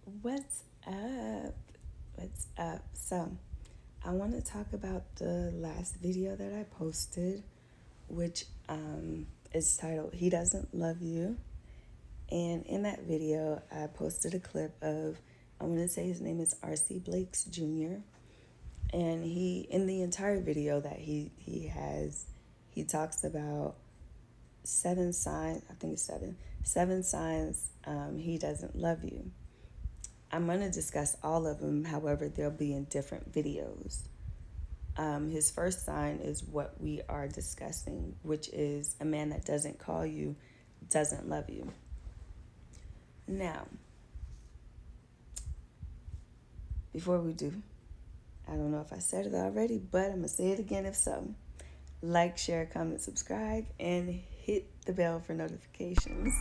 What's up? What's up? So, I want to talk about the last video that I posted, which is titled He Doesn't Love You. And in that video, I posted a clip of, I want to say his name is R.C. Blakes Jr. And in the entire video that he has, he talks about 7 signs, I think it's 7 signs he doesn't love you. I'm going to discuss all of them, however, they'll be in different videos. His first sign is what we are discussing, which is a man that doesn't call you doesn't love you. Now, before we do, I don't know if I said it already, but I'm going to say it again if so. Like, share, comment, subscribe, and hit the bell for notifications.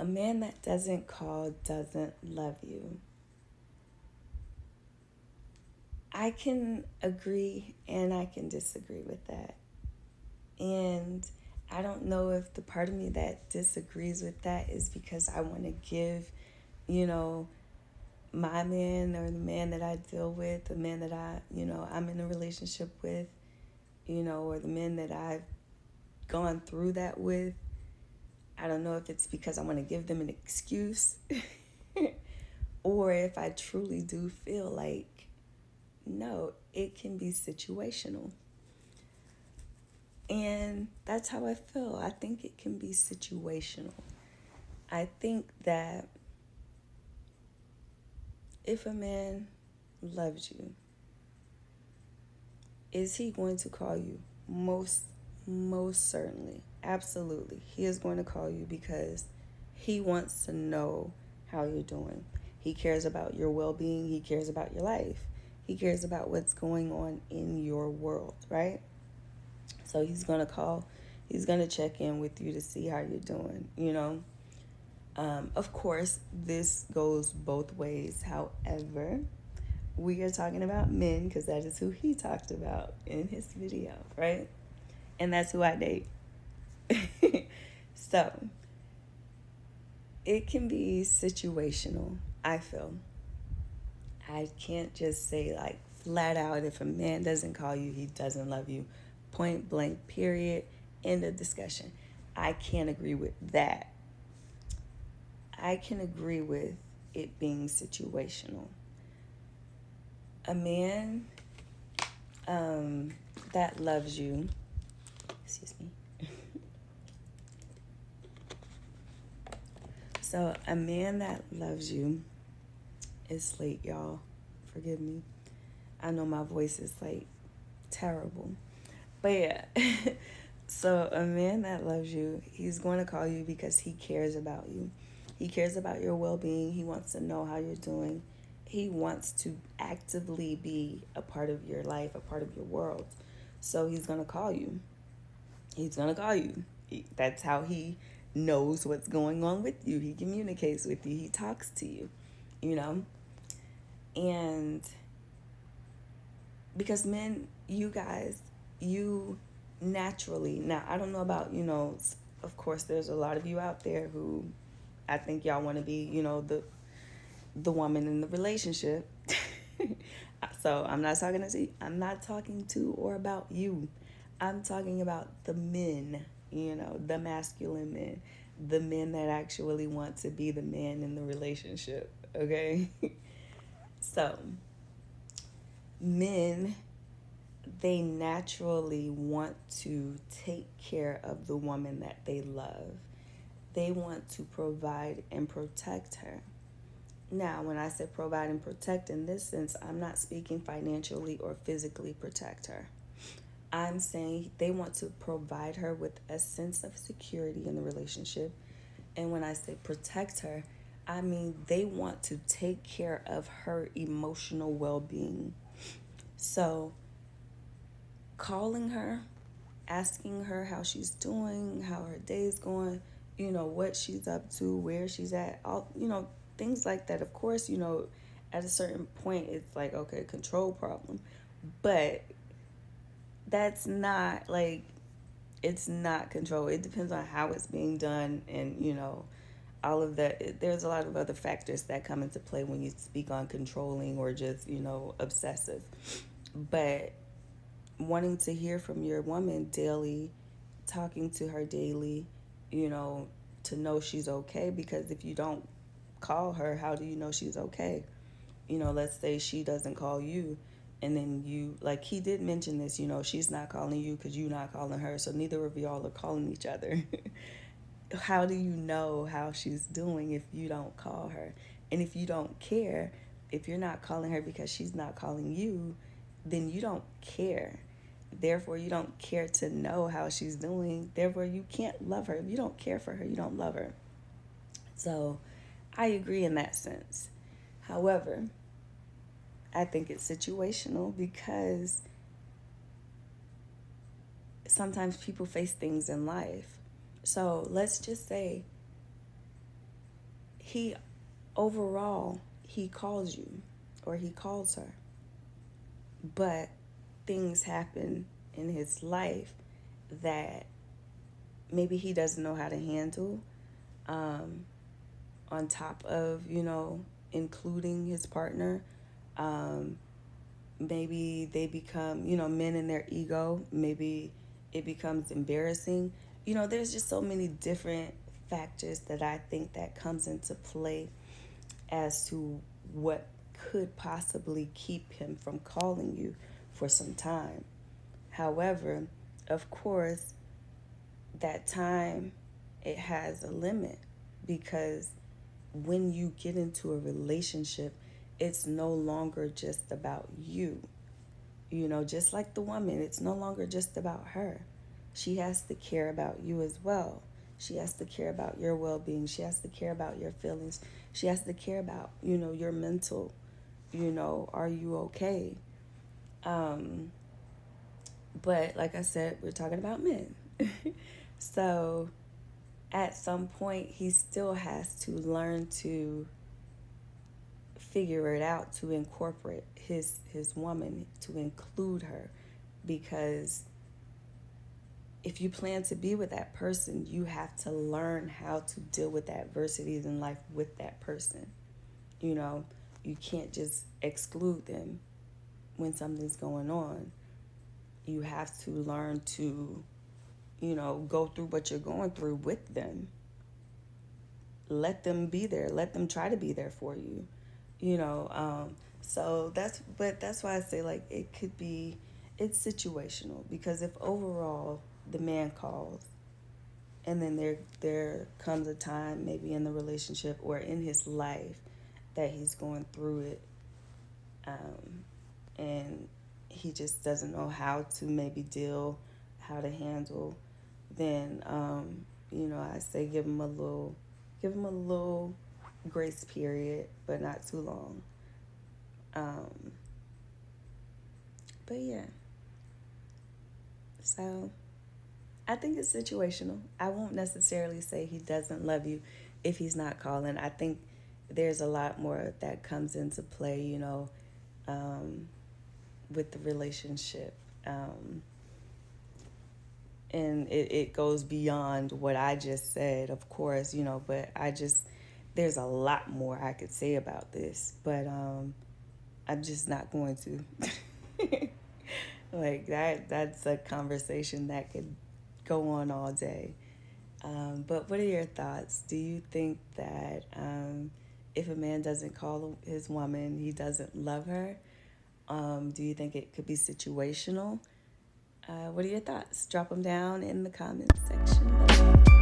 A man that doesn't call doesn't love you. I can agree and I can disagree with that. And I don't know if the part of me that disagrees with that is because I want to give, my man or the man that I deal with, the man that I'm in a relationship with, or the men that I've gone through that with. I don't know if it's because I want to give them an excuse or if I truly do feel like, no, it can be situational. And that's how I feel. I think it can be situational. I think that if a man loves you, is he going to call you? Most certainly. Absolutely. He is going to call you because he wants to know how you're doing. He cares about your well-being. He cares about your life. He cares about what's going on in your world, right? So he's going to call. He's going to check in with you to see how you're doing, Of course, this goes both ways. However, we are talking about men because that is who he talked about in his video, right? And that's who I date. So, it can be situational, I feel. I can't just say, like, flat out, if a man doesn't call you, he doesn't love you. Point blank, period, end of discussion. I can't agree with that. I can agree with it being situational. A man that loves you, excuse me. So a man that loves you, it's late, y'all. Forgive me. I know my voice is like terrible. But yeah. So a man that loves you, he's going to call you because he cares about you. He cares about your well-being. He wants to know how you're doing. He wants to actively be a part of your life, a part of your world. So he's going to call you. He's going to call you. That's how he knows what's going on with you. He communicates with you. He talks to you, And because men, you guys, you naturally, now I don't know about, of course there's a lot of you out there who I think y'all want to be, the woman in the relationship. So I'm not talking to or about you. I'm talking about the men, the masculine men, the men that actually want to be the man in the relationship, okay? So, men, they naturally want to take care of the woman that they love. They want to provide and protect her. Now, when I say provide and protect in this sense, I'm not speaking financially or physically protect her. I'm saying they want to provide her with a sense of security in the relationship. And when I say protect her, I mean they want to take care of her emotional well-being. So, calling her, asking her how she's doing, how her day's going, what she's up to, where she's at, all, things like that. Of course, at a certain point, it's like, okay, control problem. But that's not like, it's not control. It depends on how it's being done, and all of that. There's a lot of other factors that come into play when you speak on controlling or just obsessive. But wanting to hear from your woman daily, talking to her daily, you know, to know she's okay. Because if you don't call her, how do you know she's okay? Let's say she doesn't call you, and then you, like he did mention this, she's not calling you because you're not calling her, so neither of y'all are calling each other. How do you know how she's doing if you don't call her? And if you don't care, if you're not calling her because she's not calling you, then you don't care. Therefore, you don't care to know how she's doing. Therefore, you can't love her. If you don't care for her, you don't love her. So, I agree in that sense. However, I think it's situational because sometimes people face things in life. So, let's just say he overall he calls you or he calls her, but things happen in his life that maybe he doesn't know how to handle, on top of including his partner. um, Maybe they become men in their ego. Maybe it becomes embarrassing. There's just so many different factors that I think that comes into play as to what could possibly keep him from calling you for some time. However, of course, that time, it has a limit, because when you get into a relationship, it's no longer just about you. Just like the woman, it's no longer just about her. She has to care about you as well. She has to care about your well being. She has to care about your feelings. She has to care about, your mental, are you okay? Um, but like I said, we're talking about men. So at some point, he still has to learn to figure it out, to incorporate his woman, to include her, because if you plan to be with that person, you have to learn how to deal with adversities in life with that person. You know, you can't just exclude them when something's going on. You have to learn to, go through what you're going through with them. Let them be there. Let them try to be there for you. You know, so that's why I say, like, it could be, it's situational, because if overall the man calls, and then there comes a time maybe in the relationship or in his life that he's going through it, and he just doesn't know how to maybe deal, how to handle, then I say give him a little grace period, but not too long. um but yeah, so I think it's situational. I won't necessarily say he doesn't love you if he's not calling. I think there's a lot more that comes into play, um, with the relationship. And it goes beyond what I just said, of course, but there's a lot more I could say about this, but I'm just not going to. Like that's a conversation that could go on all day. But what are your thoughts? Do you think that if a man doesn't call his woman, he doesn't love her? Do you think it could be situational? What are your thoughts? Drop them down in the comments section below.